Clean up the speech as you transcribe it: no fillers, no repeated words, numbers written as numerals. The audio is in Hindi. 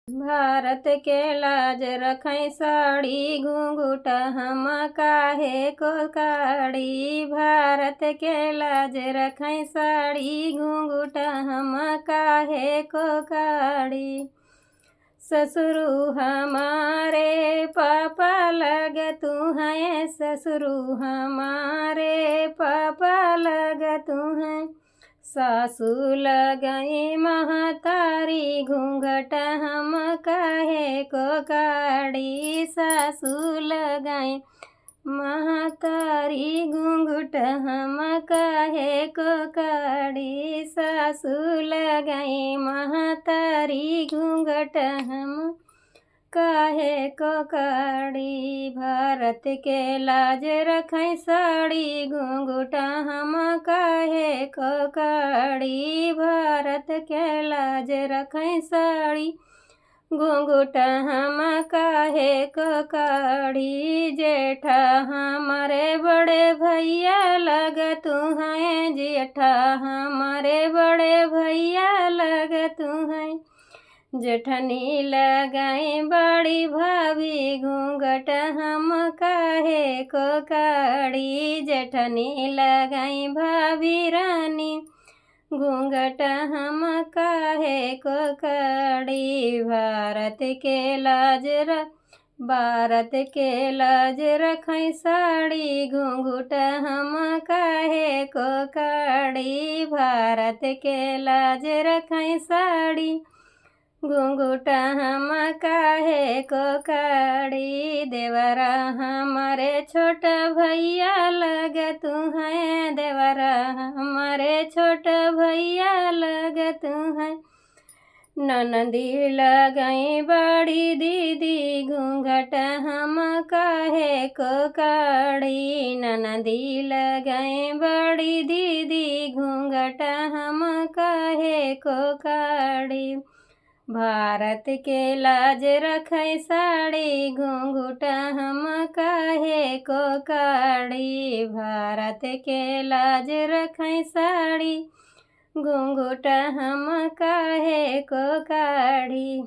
भारत के लाज रखै साड़ी घूंघट हम काहे को काड़ी। भारत के लाज रखै साड़ी घूंघट हम काहे को काड़ी। ससुरु हमारे पापा लग तू है, ससुरु हमारे पापा लग तू है। सासू लगई महतारी घूंघट हम काहे को काड़ी। सासू लगई महतारी घूंघट हम काहे को काड़ी। सासू लगई महतारी घूंघट हम काहे को काड़ी। भारत के लाज रखै साड़ी घूंघट हम काहे को काड़ी। भारत के लाज रखै साड़ी घूंघट हम काहे को काड़ी। जेठा हमारे बड़े भैया लग तू है, जेठा हमारे बड़े भैया लग तू है। जेठनी लगाई बड़ी भाभी घूंघट हम काहे को काड़ी। जेठनी लगाई भाभी रानी घूंघट हम काहे को काड़ी। भारत के लाज रखै साड़ी घूंघट हम काहे को काड़ी। भारत के लाज रखै साड़ी घूंघट हम काहे को काड़ी। देवरा हमारे छोटा भैया लग तू है, देवरा हमारे छोटा भैया लग तू है। ननदी लगई बड़ी दीदी घूंघट हम काहे को काड़ी। ननदी लगई बड़ी दीदी घूंघट हम काहे को काड़ी। भारत के लाज रखै साड़ी घूंघट हम काहे को काड़ी। भारत के लाज रखै साड़ी घूंघट हम काहे को काड़ी।